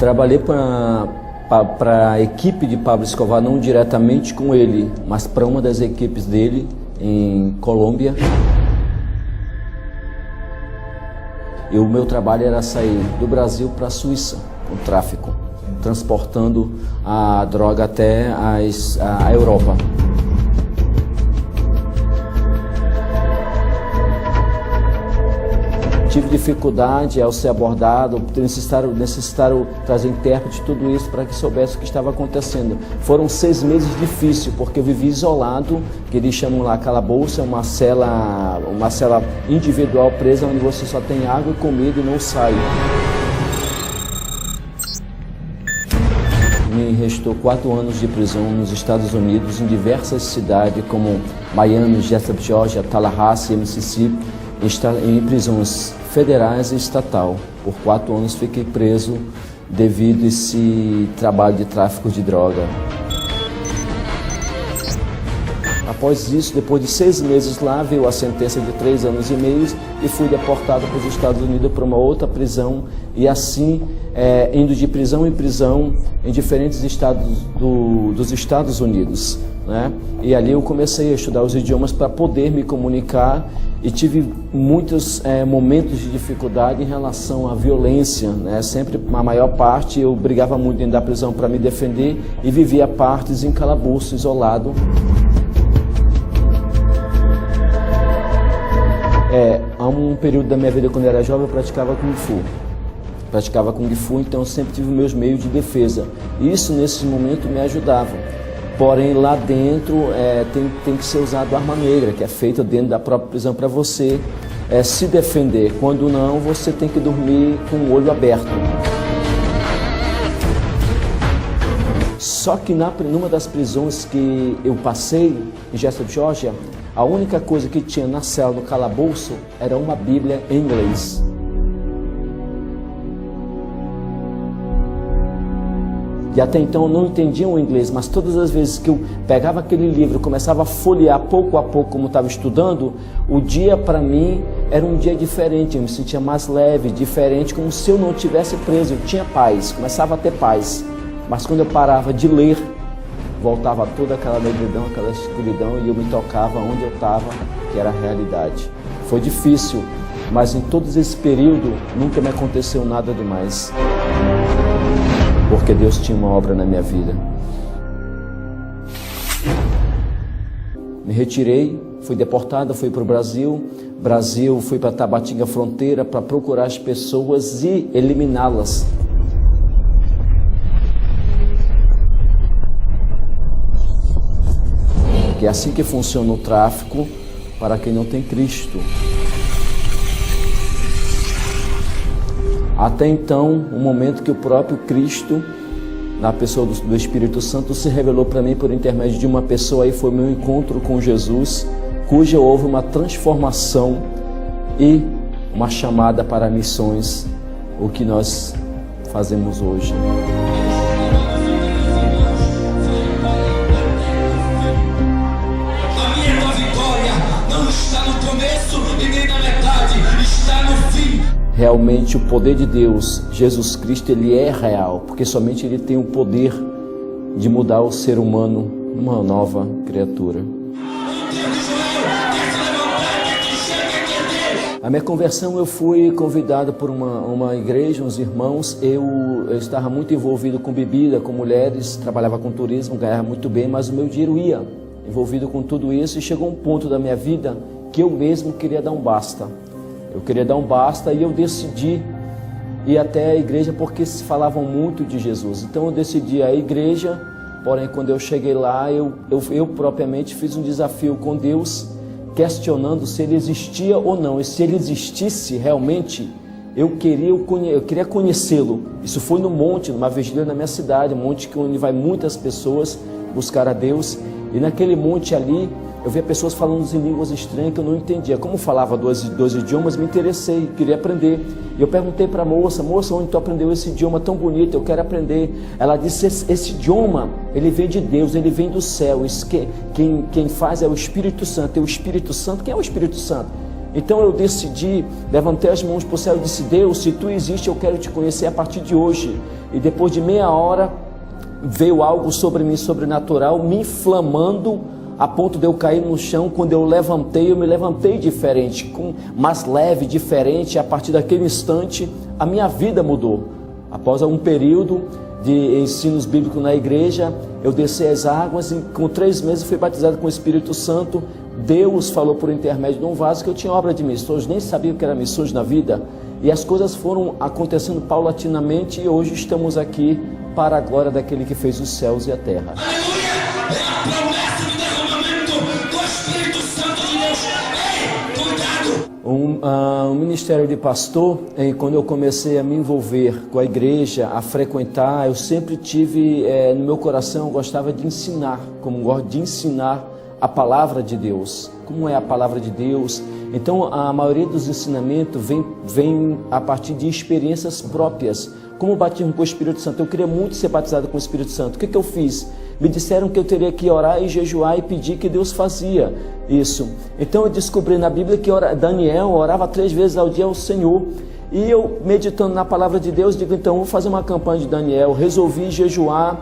Trabalhei para a equipe de Pablo Escobar, não diretamente com ele, mas para uma das equipes dele em Colômbia. E o meu trabalho era sair do Brasil para a Suíça, com tráfico, transportando a droga até a Europa. Tive dificuldade ao ser abordado, necessitaram trazer intérprete de tudo isso para que soubesse o que estava acontecendo. Foram 6 meses difíceis, porque eu vivi isolado, que eles chamam lá calabouço, uma cela individual presa, onde você só tem água e comida e não sai. Me restou 4 anos de prisão nos Estados Unidos, em diversas cidades como Miami, Jessup, Georgia, Tallahassee, Mississippi, em prisões federais e estatal. Por 4 anos fiquei preso devido a esse trabalho de tráfico de droga. Após isso, depois de 6 meses lá, veio a sentença de 3 anos e meio e fui deportado para os Estados Unidos para uma outra prisão, e assim, indo de prisão em prisão em diferentes estados dos Estados Unidos, né? E ali eu comecei a estudar os idiomas para poder me comunicar, e tive muitos momentos de dificuldade em relação à violência, né? Sempre, a maior parte, eu brigava muito dentro da prisão para me defender e vivia partes em calabouço, isolado. Há um período da minha vida, quando eu era jovem, eu praticava Kung Fu, então eu sempre tive meus meios de defesa. Isso, nesse momento, me ajudava. Porém, lá dentro tem que ser usado arma negra, que é feita dentro da própria prisão para você se defender. Quando não, você tem que dormir com o olho aberto. Só que numa das prisões que eu passei, em Jessup, Georgia, a única coisa que tinha na cela do calabouço era uma Bíblia em inglês. E até então eu não entendia o inglês, mas todas as vezes que eu pegava aquele livro, começava a folhear pouco a pouco como estava estudando, o dia para mim era um dia diferente, eu me sentia mais leve, diferente, como se eu não tivesse preso, eu tinha paz, começava a ter paz. Mas quando eu parava de ler, voltava toda aquela negridão, aquela escuridão, e eu me tocava onde eu estava, que era a realidade. Foi difícil, mas em todo esse período nunca me aconteceu nada demais, porque Deus tinha uma obra na minha vida. Me retirei, fui deportado, fui para o Brasil, fui para Tabatinga Fronteira para procurar as pessoas e eliminá-las. Que é assim que funciona o tráfico para quem não tem Cristo. Até então, o momento que o próprio Cristo, na pessoa do Espírito Santo, se revelou para mim por intermédio de uma pessoa, aí foi meu encontro com Jesus, cuja houve uma transformação e uma chamada para missões, o que nós fazemos hoje. Realmente o poder de Deus, Jesus Cristo, ele é real, porque somente ele tem o poder de mudar o ser humano numa nova criatura. A minha conversão, eu fui convidado por uma igreja, uns irmãos, eu estava muito envolvido com bebida, com mulheres, trabalhava com turismo, ganhava muito bem, mas o meu dinheiro ia envolvido com tudo isso, e chegou um ponto da minha vida que eu mesmo queria dar um basta. Eu queria dar um basta e eu decidi ir até a igreja porque se falavam muito de Jesus. Então eu decidi ir à igreja, porém quando eu cheguei lá, eu propriamente fiz um desafio com Deus, questionando se ele existia ou não. E se ele existisse realmente, eu queria conhecê-lo. Isso foi no monte, numa vigília na minha cidade, um monte onde vai muitas pessoas buscar a Deus. E naquele monte ali, eu via pessoas falando em línguas estranhas que eu não entendia. Como falava dois idiomas, me interessei, queria aprender. E eu perguntei para a moça, onde tu aprendeu esse idioma tão bonito? Eu quero aprender. Ela disse, esse idioma, ele vem de Deus, ele vem do céu. Quem faz é o Espírito Santo. E o Espírito Santo, quem é o Espírito Santo? Então eu decidi, levantei as mãos para o céu e disse: Deus, se tu existe, eu quero te conhecer a partir de hoje. E depois de meia hora veio algo sobre mim sobrenatural, me inflamando a ponto de eu cair no chão. Quando eu me levantei diferente, mais leve, diferente. A partir daquele instante a minha vida mudou. Após um período de ensinos bíblicos na igreja, eu desci as águas e com 3 meses fui batizado com o Espírito Santo. Deus falou por intermédio de um vaso que eu tinha obra de missões, nem sabia o que era missões na vida, e as coisas foram acontecendo paulatinamente, e hoje estamos aqui para a glória daquele que fez os céus e a terra. Aleluia! É a promessa do derramamento do Espírito Santo de Deus. Ei, cuidado! Um ministério de pastor, quando eu comecei a me envolver com a igreja, a frequentar, eu sempre tive no meu coração, eu gostava de ensinar, como gosto de ensinar a palavra de Deus. Como é a palavra de Deus? Então a maioria dos ensinamentos vem a partir de experiências próprias. Como o batismo com o Espírito Santo, eu queria muito ser batizado com o Espírito Santo. O que eu fiz? Me disseram que eu teria que orar e jejuar e pedir, que Deus fazia isso. Então eu descobri na Bíblia que Daniel orava 3 vezes ao dia ao Senhor. E eu, meditando na palavra de Deus, digo: então vou fazer uma campanha de Daniel. Resolvi jejuar,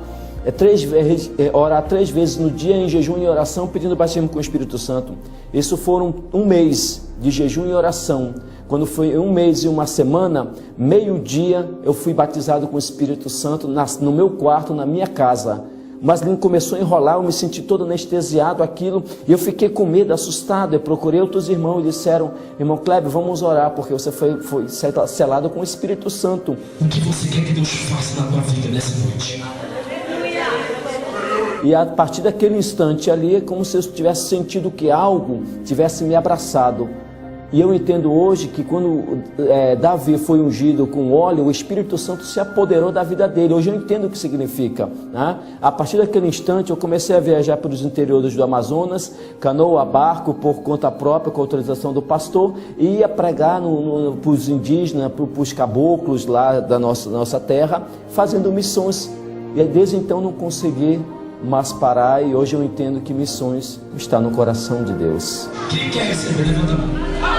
orar 3 vezes no dia em jejum e oração, pedindo batismo com o Espírito Santo. Isso foram 1 mês de jejum e oração. Quando foi 1 mês e 1 semana, meio-dia, eu fui batizado com o Espírito Santo no meu quarto, na minha casa. Mas ele começou a enrolar, eu me senti todo anestesiado aquilo, e eu fiquei com medo, assustado. Eu procurei outros irmãos e disseram: irmão Kleber, vamos orar, porque você foi selado com o Espírito Santo. O que você quer que Deus faça na tua vida nessa noite? E a partir daquele instante ali, é como se eu tivesse sentido que algo tivesse me abraçado. E eu entendo hoje que quando Davi foi ungido com óleo, o Espírito Santo se apoderou da vida dele. Hoje eu entendo o que significa, né? A partir daquele instante eu comecei a viajar pelos interiores do Amazonas, canoa, barco, por conta própria, com autorização do pastor, e ia pregar para os indígenas, para os caboclos lá da nossa terra, fazendo missões. E desde então não consegui mais parar, e hoje eu entendo que missões está no coração de Deus. Quem quer receber? Levanta a mão.